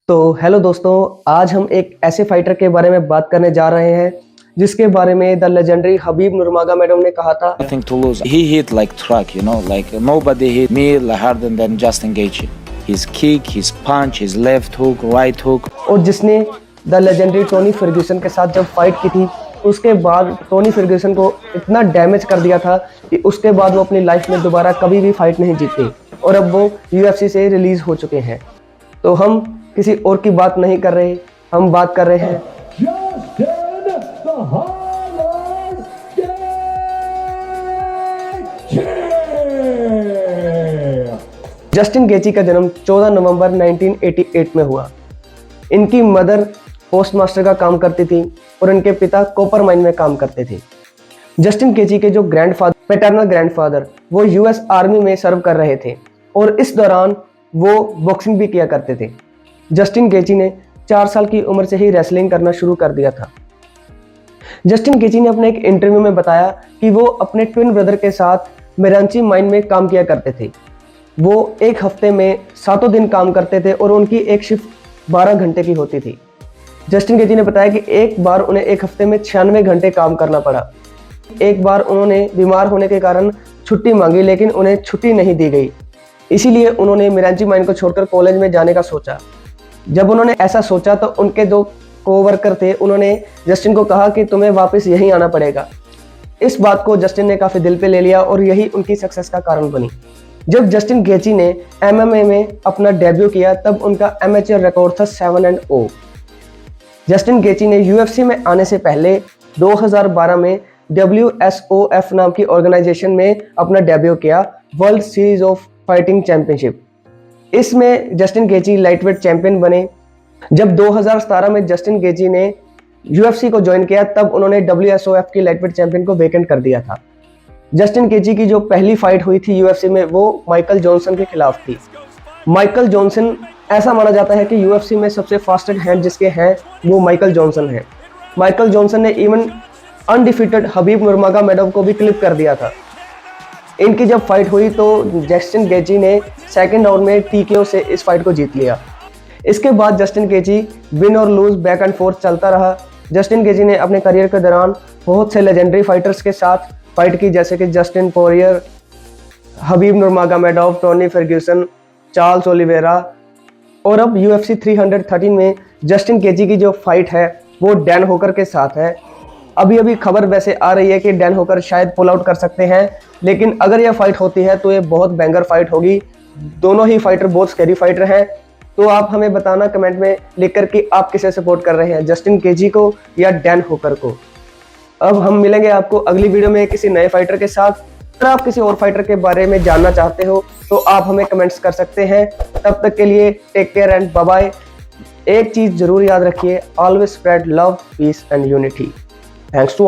तो हेलो दोस्तों, आज हम एक ऐसे फाइटर के बारे में बात करने जा रहे हैं जिसके बारे में द लेजेंडरी हबीब नुर्मागोमेडोव ने कहा था, Nothing to lose. He hit like truck, like nobody hit me harder than Justin Gaethje. His kick, his punch, his left hook, right hook. और जिसने द लेजेंडरी टोनी फर्ग्यूसन के साथ जब फाइट की थी उसके बाद टोनी फर्ग्यूसन को इतना डैमेज कर दिया था कि उसके बाद वो अपनी लाइफ में दोबारा कभी भी फाइट नहीं जीते और अब वो UFC से रिलीज हो चुके हैं। तो हम किसी और की बात नहीं कर रहे, हम बात कर रहे हैं जस्टिन गेची का जन्म 14 नवंबर 1988 में हुआ। इनकी मदर पोस्टमास्टर का काम करती थी और इनके पिता कॉपर माइन में काम करते थे। जस्टिन गेची के जो पैटर्नल ग्रैंडफादर वो US आर्मी में सर्व कर रहे थे और इस दौरान वो बॉक्सिंग भी किया करते थे। जस्टिन गेची ने 4 साल की उम्र से ही रेसलिंग करना शुरू कर दिया था। जस्टिन गेची ने अपने एक इंटरव्यू में बताया कि वो अपने ट्विन ब्रदर के साथ मेरांची माइन में काम किया करते थे। वो एक हफ्ते में 7 दिन काम करते थे और उनकी एक शिफ्ट 12 घंटे की होती थी। जस्टिन गेची ने बताया कि एक बार उन्हें एक हफ्ते में 96 घंटे काम करना पड़ा। एक बार उन्होंने बीमार होने के कारण छुट्टी मांगी लेकिन उन्हें छुट्टी नहीं दी गई, इसीलिए उन्होंने मेरांची माइन को छोड़कर कॉलेज में जाने का सोचा। जब उन्होंने ऐसा सोचा तो उनके 2 कोवर्कर थे, उन्होंने जस्टिन को कहा कि तुम्हें वापस यहीं आना पड़ेगा। इस बात को जस्टिन ने काफ़ी दिल पे ले लिया और यही उनकी सक्सेस का कारण बनी। जब जस्टिन गेची ने MMA में अपना डेब्यू किया तब उनका एमेचर रिकॉर्ड था 7-0। जस्टिन गेची ने UFC में आने से पहले 2012 में WSOF नाम की ऑर्गेनाइजेशन में अपना डेब्यू किया, world series of fighting championship. इसमें जस्टिन गेची लाइटवेट चैंपियन बने। जब 2017 में जस्टिन गेची ने UFC को ज्वाइन किया तब उन्होंने WSOF की लाइटवेट चैंपियन को वेकेंट कर दिया था। जस्टिन गेची की जो पहली फाइट हुई थी UFC में वो माइकल जॉनसन के खिलाफ थी। माइकल जॉनसन, ऐसा माना जाता है कि UFC में सबसे फास्टेस्ट हैंड जिसके हैं वो माइकल जॉनसन है। माइकल जॉनसन ने इवन अनडिफीटेड हबीब नुर्मागोमेडोव को भी क्लिप कर दिया था। इनकी जब फाइट हुई तो जस्टिन गेची ने सेकंड राउंड में TKO से इस फाइट को जीत लिया। इसके बाद जस्टिन गेची विन और लूज बैक एंड फोर्थ चलता रहा। जस्टिन गेची ने अपने करियर के दौरान बहुत से लेजेंडरी फाइटर्स के साथ फाइट की, जैसे कि जस्टिन पोरियर, हबीब नुर्मागोमेडोव, टोनी फर्ग्यूसन, चार्ल्स ओलिवेरा और अब UFC 313 में जस्टिन गेची की जो फाइट है वो डैन होकर के साथ है। अभी खबर वैसे आ रही है कि डैन होकर शायद पुल आउट कर सकते हैं, लेकिन अगर यह फाइट होती है तो ये बहुत बैंगर फाइट होगी। दोनों ही फाइटर बहुत स्कैरी फाइटर हैं। तो आप हमें बताना कमेंट में लिखकर कि आप किसे सपोर्ट कर रहे हैं, जस्टिन गेची को या डैन होकर को। अब हम मिलेंगे आपको अगली वीडियो में किसी नए फाइटर के साथ। अगर आप किसी और फाइटर के बारे में जानना चाहते हो तो आप हमें कमेंट्स कर सकते हैं। तब तक के लिए take care and bye bye. एक चीज जरूर याद रखिए, always spread love, peace and unity. Thanks to